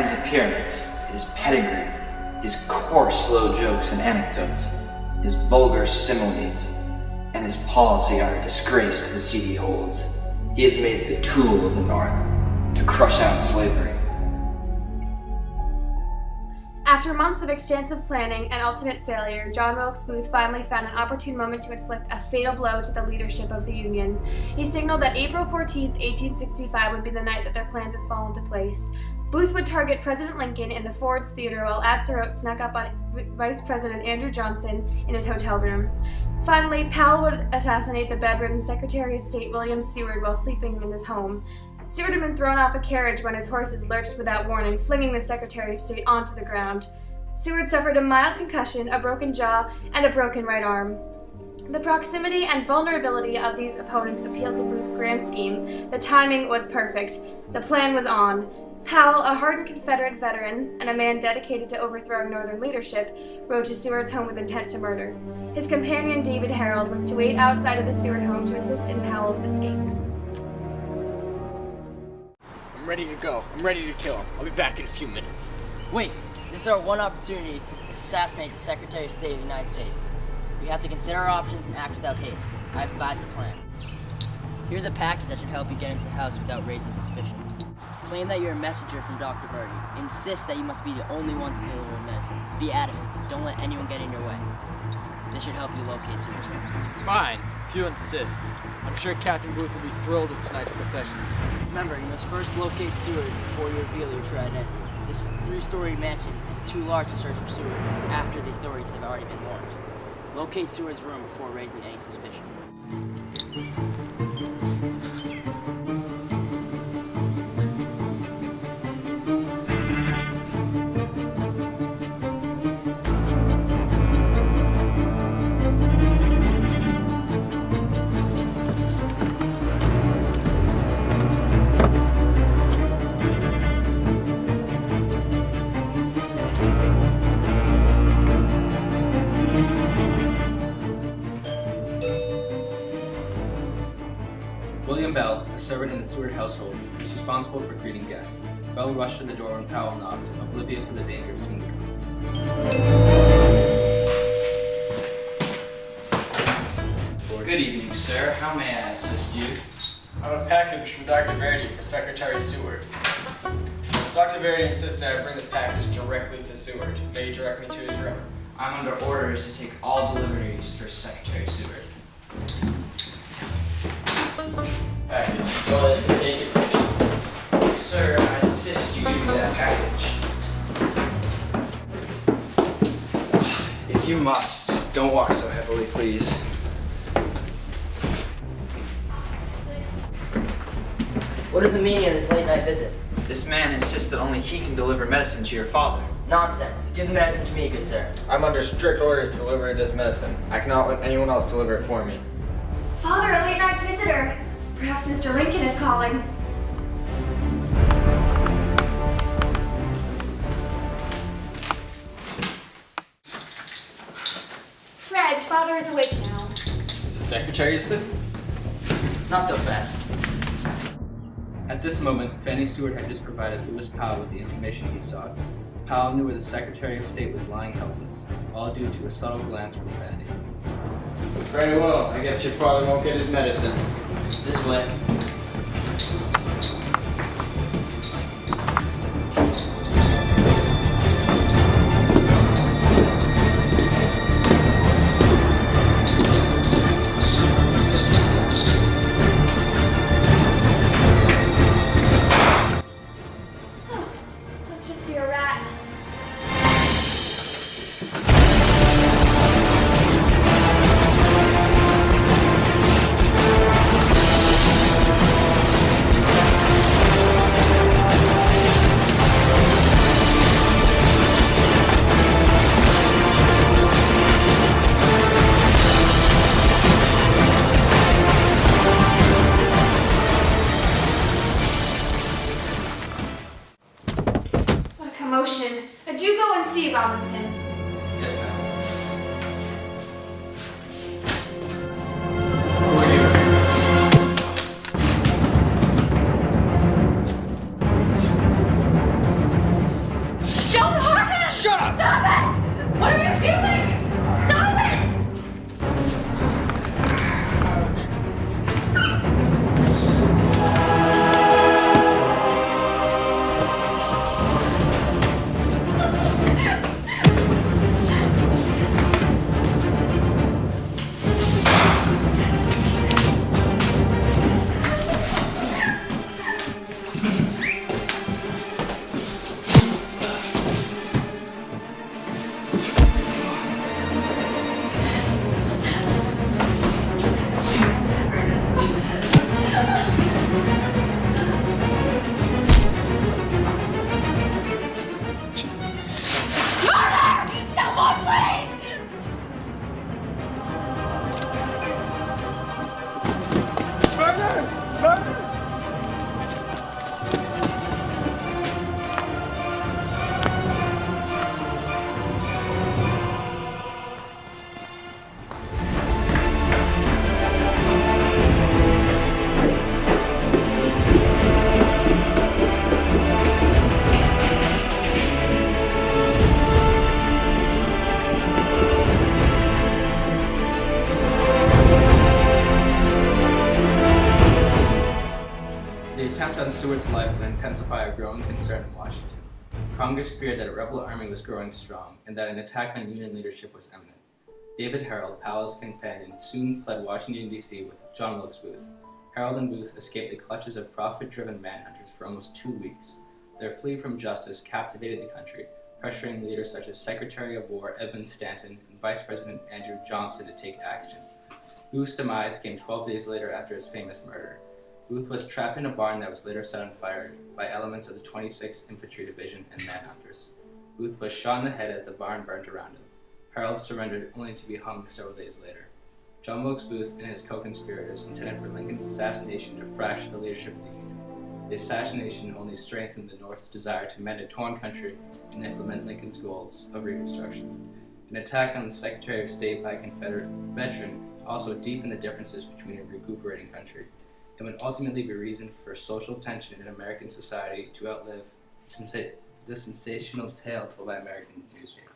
man's appearance, his pedigree, his coarse low jokes and anecdotes, his vulgar similes, and his policy are a disgrace to the seat he holds. He is made the tool of the North to crush out slavery. After months of extensive planning and ultimate failure, John Wilkes Booth finally found an opportune moment to inflict a fatal blow to the leadership of the Union. He signaled that April 14, 1865 would be the night that their plans would fall into place. Booth would target President Lincoln in the Ford's Theater while Atzerodt snuck up on Vice President Andrew Johnson in his hotel room. Finally, Powell would assassinate the bedridden Secretary of State William Seward while sleeping in his home. Seward had been thrown off a carriage when his horses lurched without warning, flinging the Secretary of State onto the ground. Seward suffered a mild concussion, a broken jaw, and a broken right arm. The proximity and vulnerability of these opponents appealed to Booth's grand scheme. The timing was perfect. The plan was on. Powell, a hardened Confederate veteran and a man dedicated to overthrowing Northern leadership, rode to Seward's home with intent to murder. His companion, David Harold, was to wait outside of the Seward home to assist in Powell's escape. I'm ready to go. I'm ready to kill him. I'll be back in a few minutes. Wait, this is our one opportunity to assassinate the Secretary of State of the United States. We have to consider our options and act without haste. I have devised a plan. Here's a package that should help you get into the house without raising suspicion. Claim that you're a messenger from Dr. Verdi. Insist that you must be the only one to deliver medicine. Be adamant. Don't let anyone get in your way. This should help you locate Seward's room. Fine, if you insist. I'm sure Captain Booth will be thrilled with tonight's processions. Remember, you must first locate Seward before you reveal your true identity. This three-story mansion is too large to search for Seward after the authorities have already been warned. Locate Seward's room before raising any suspicion. William Bell, a servant in the Seward household, was responsible for greeting guests. Bell rushed to the door when Powell knocked, oblivious of the danger soon to come. Good evening, sir. How may I assist you? I have a package from Dr. Verdi for Secretary Seward. Dr. Verdi insisted I bring the package directly to Seward. May you direct me to his room? I'm under orders to take all deliveries for Secretary Seward. Package. No one else can take it from me. Sir, I insist you give me that package. If you must, don't walk so heavily, please. What is the meaning of this late-night visit? This man insists that only he can deliver medicine to your father. Nonsense. Give the medicine to me, good sir. I'm under strict orders to deliver this medicine. I cannot let anyone else deliver it for me. Father, a late-night visitor! Perhaps Mr. Lincoln is calling. Fred, Father is awake now. Is the secretary asleep? Not so fast. At this moment, Fanny Seward had just provided Lewis Powell with the information he sought. Powell knew where the Secretary of State was lying helpless, all due to a subtle glance from Fanny. Very well. I guess your father won't get his medicine. This way. Let's just be a rat. Commotion. Do go and see Robinson. Yes, ma'am. President Seward's life would intensify a growing concern in Washington. Congress feared that a rebel army was growing strong and that an attack on Union leadership was imminent. David Harold, Powell's companion, soon fled Washington, D.C. with John Wilkes Booth. Harold and Booth escaped the clutches of profit-driven manhunters for almost 2 weeks. Their flee from justice captivated the country, pressuring leaders such as Secretary of War Edmund Stanton and Vice President Andrew Johnson to take action. Booth's demise came 12 days later after his famous murder. Booth was trapped in a barn that was later set on fire by elements of the 26th Infantry Division and manhunters. Booth was shot in the head as the barn burnt around him. Harold surrendered only to be hung several days later. John Wilkes Booth and his co-conspirators intended for Lincoln's assassination to fracture the leadership of the Union. The assassination only strengthened the North's desire to mend a torn country and implement Lincoln's goals of Reconstruction. An attack on the Secretary of State by a Confederate veteran also deepened the differences between a recuperating country. It would ultimately be reason for social tension in American society to outlive the sensational tale told by American newspapers.